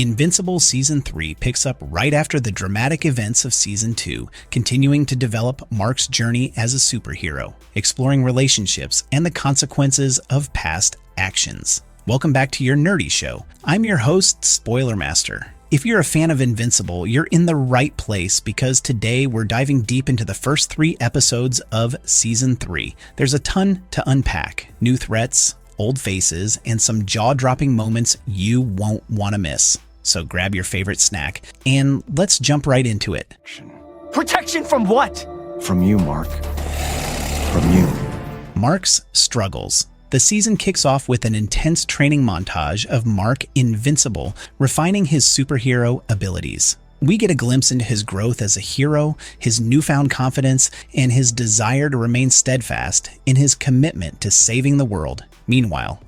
Invincible Season 3 picks up right after the dramatic events of Season 2, continuing to develop Mark's journey as a superhero, exploring relationships and the consequences of past actions. Welcome back to your nerdy show. I'm your host, Spoiler Master. If you're a fan of Invincible, you're in the right place because today we're diving deep into the first 3 episodes of Season 3. There's a ton to unpack, new threats, old faces, and some jaw-dropping moments you won't want to miss. So grab your favorite snack and let's jump right into it. Protection from what? From you, Mark. From you. Mark's struggles. The season kicks off with an intense training montage of Mark Invincible refining his superhero abilities. We get a glimpse into his growth as a hero, his newfound confidence, and his desire to remain steadfast in his commitment to saving the world. Meanwhile,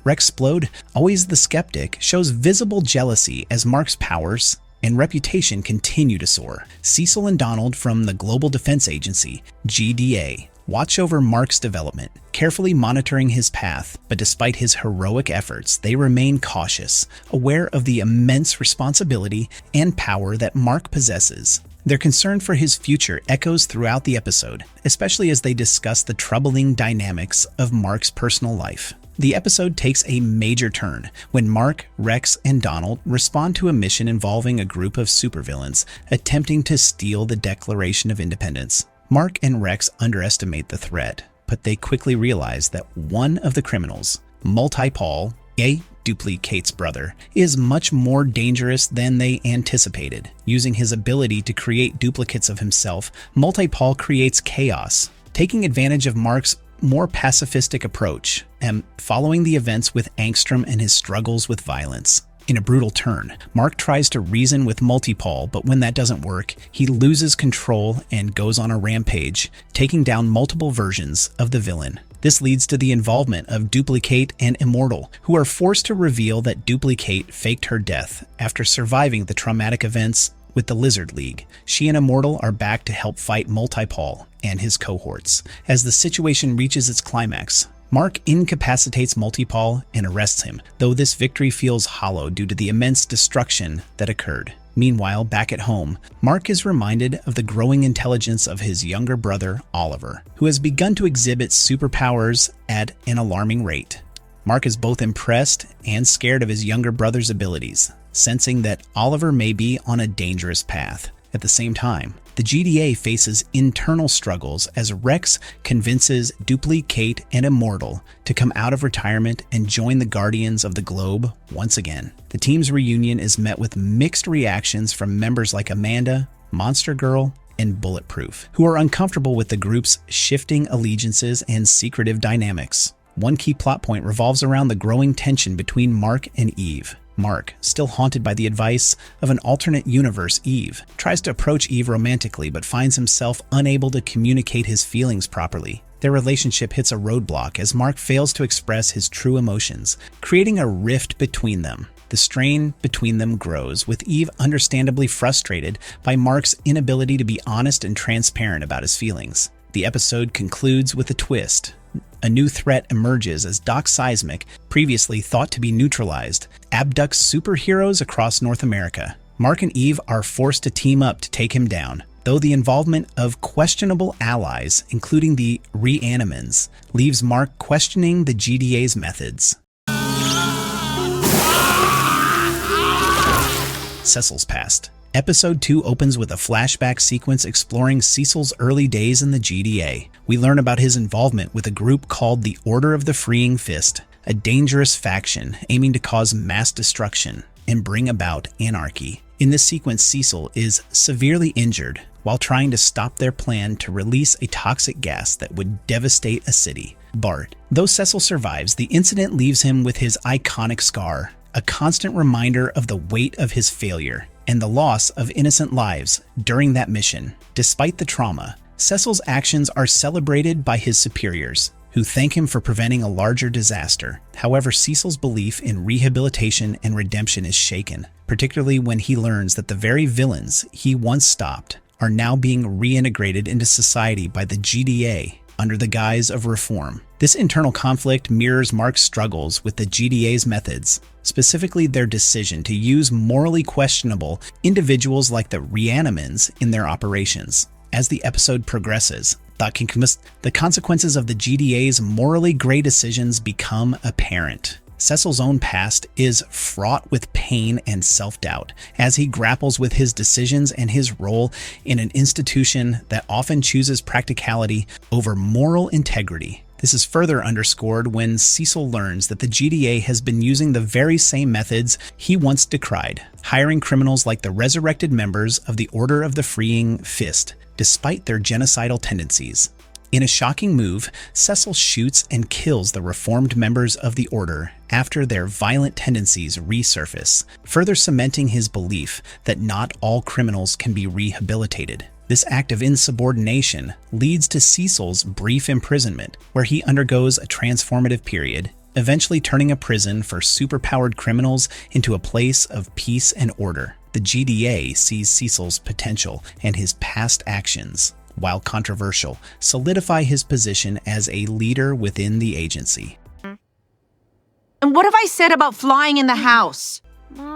Rexplode, always the skeptic, shows visible jealousy as Mark's powers and reputation continue to soar. Cecil and Donald from the Global Defense Agency, GDA, watch over Mark's development, carefully monitoring his path, but despite his heroic efforts, they remain cautious, aware of the immense responsibility and power that Mark possesses. Their concern for his future echoes throughout the episode, especially as they discuss the troubling dynamics of Mark's personal life. The episode takes a major turn when Mark, Rex, and Donald respond to a mission involving a group of supervillains attempting to steal the Declaration of Independence. Mark and Rex underestimate the threat, but they quickly realize that one of the criminals, Multi-Paul, Duplicate's brother, is much more dangerous than they anticipated. Using his ability to create duplicates of himself, Multi-Paul creates chaos, taking advantage of Mark's more pacifistic approach and following the events with Angstrom and his struggles with violence. In a brutal turn, Mark tries to reason with Multi-Paul, but when that doesn't work, he loses control and goes on a rampage, taking down multiple versions of the villain. This leads to the involvement of Duplicate and Immortal, who are forced to reveal that Duplicate faked her death after surviving the traumatic events with the Lizard League. She and Immortal are back to help fight Multi-Paul and his cohorts. As the situation reaches its climax, Mark incapacitates Multi-Paul and arrests him, though this victory feels hollow due to the immense destruction that occurred. Meanwhile, back at home, Mark is reminded of the growing intelligence of his younger brother, Oliver, who has begun to exhibit superpowers at an alarming rate. Mark is both impressed and scared of his younger brother's abilities, sensing that Oliver may be on a dangerous path. At the same time, the GDA faces internal struggles as Rex convinces Duplicate and Immortal to come out of retirement and join the Guardians of the Globe once again. The team's reunion is met with mixed reactions from members like Amanda, Monster Girl, and Bulletproof, who are uncomfortable with the group's shifting allegiances and secretive dynamics. One key plot point revolves around the growing tension between Mark and Eve. Mark, still haunted by the advice of an alternate universe Eve, tries to approach Eve romantically but finds himself unable to communicate his feelings properly. Their relationship hits a roadblock as Mark fails to express his true emotions, creating a rift between them. The strain between them grows, with Eve understandably frustrated by Mark's inability to be honest and transparent about his feelings. The episode concludes with a twist. A new threat emerges as Doc Seismic, previously thought to be neutralized, abducts superheroes across North America. Mark and Eve are forced to team up to take him down, though the involvement of questionable allies, including the Reanimans, leaves Mark questioning the GDA's methods. Cecil's past. Episode 2 opens with a flashback sequence exploring Cecil's early days in the GDA. We learn about his involvement with a group called the Order of the Freeing Fist, a dangerous faction aiming to cause mass destruction and bring about anarchy. In this sequence, Cecil is severely injured while trying to stop their plan to release a toxic gas that would devastate a city. Bart. Though Cecil survives, the incident leaves him with his iconic scar, a constant reminder of the weight of his failure and the loss of innocent lives during that mission. Despite the trauma, Cecil's actions are celebrated by his superiors, who thank him for preventing a larger disaster. However, Cecil's belief in rehabilitation and redemption is shaken, particularly when he learns that the very villains he once stopped are now being reintegrated into society by the GDA under the guise of reform. This internal conflict mirrors Mark's struggles with the GDA's methods, specifically their decision to use morally questionable individuals like the Reanimans in their operations. As the episode progresses, the consequences of the GDA's morally gray decisions become apparent. Cecil's own past is fraught with pain and self-doubt as he grapples with his decisions and his role in an institution that often chooses practicality over moral integrity. This is further underscored when Cecil learns that the GDA has been using the very same methods he once decried, hiring criminals like the resurrected members of the Order of the Freeing Fist, despite their genocidal tendencies. In a shocking move, Cecil shoots and kills the reformed members of the Order after their violent tendencies resurface, further cementing his belief that not all criminals can be rehabilitated. This act of insubordination leads to Cecil's brief imprisonment, where he undergoes a transformative period, eventually turning a prison for superpowered criminals into a place of peace and order. The GDA sees Cecil's potential and his past actions, while controversial, solidify his position as a leader within the agency. And what have I said about flying in the house?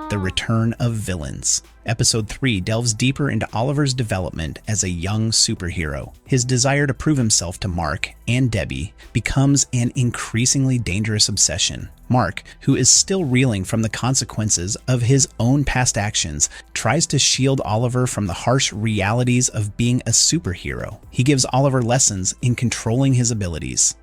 The Return of Villains. Episode 3 delves deeper into Oliver's development as a young superhero. His desire to prove himself to Mark and Debbie becomes an increasingly dangerous obsession. Mark, who is still reeling from the consequences of his own past actions, tries to shield Oliver from the harsh realities of being a superhero. He gives Oliver lessons in controlling his abilities,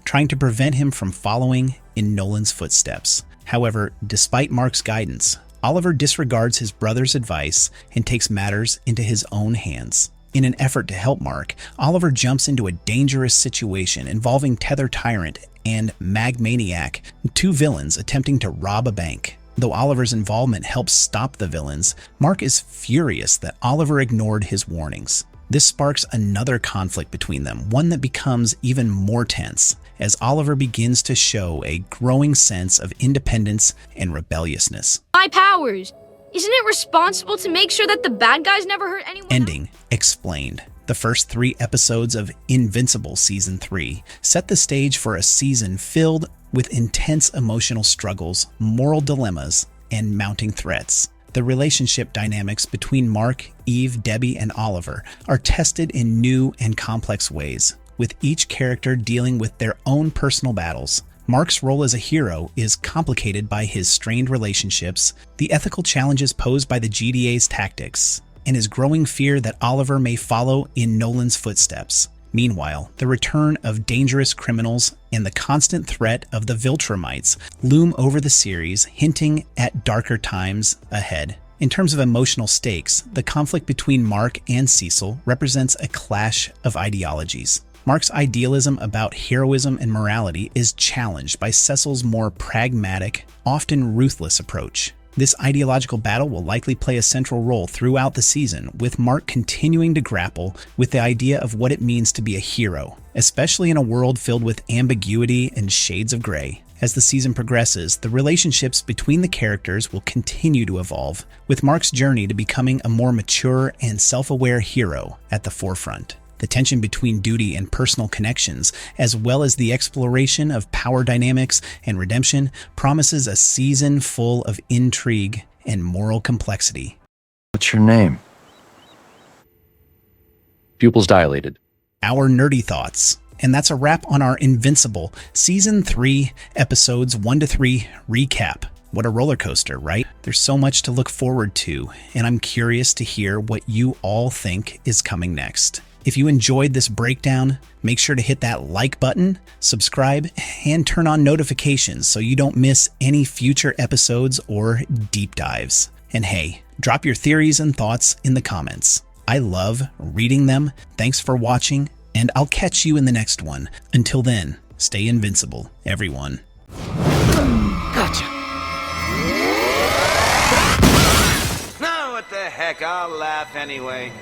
trying to prevent him from following in Nolan's footsteps. However, despite Mark's guidance, Oliver disregards his brother's advice and takes matters into his own hands. In an effort to help Mark, Oliver jumps into a dangerous situation involving Tether Tyrant and Mag Maniac, two villains attempting to rob a bank. Though Oliver's involvement helps stop the villains, Mark is furious that Oliver ignored his warnings. This sparks another conflict between them, one that becomes even more tense, as Oliver begins to show a growing sense of independence and rebelliousness. My powers! Isn't it responsible to make sure that the bad guys never hurt anyone? Ending explained. The first 3 episodes of Invincible Season 3 set the stage for a season filled with intense emotional struggles, moral dilemmas, and mounting threats. The relationship dynamics between Mark, Eve, Debbie, and Oliver are tested in new and complex ways, with each character dealing with their own personal battles. Mark's role as a hero is complicated by his strained relationships, the ethical challenges posed by the GDA's tactics, and his growing fear that Oliver may follow in Nolan's footsteps. Meanwhile, the return of dangerous criminals and the constant threat of the Viltrumites loom over the series, hinting at darker times ahead. In terms of emotional stakes, the conflict between Mark and Cecil represents a clash of ideologies. Mark's idealism about heroism and morality is challenged by Cecil's more pragmatic, often ruthless approach. This ideological battle will likely play a central role throughout the season, with Mark continuing to grapple with the idea of what it means to be a hero, especially in a world filled with ambiguity and shades of gray. As the season progresses, the relationships between the characters will continue to evolve, with Mark's journey to becoming a more mature and self-aware hero at the forefront. The tension between duty and personal connections, as well as the exploration of power dynamics and redemption, promises a season full of intrigue and moral complexity. What's your name? Pupils dilated. Our nerdy thoughts. And that's a wrap on our Invincible Season 3, Episodes 1 to 3 recap. What a roller coaster, right? There's so much to look forward to, and I'm curious to hear what you all think is coming next. If you enjoyed this breakdown, make sure to hit that like button, subscribe, and turn on notifications so you don't miss any future episodes or deep dives. And hey, drop your theories and thoughts in the comments. I love reading them. Thanks for watching, and I'll catch you in the next one. Until then, stay invincible, everyone. Gotcha. Now what the heck, I'll laugh anyway.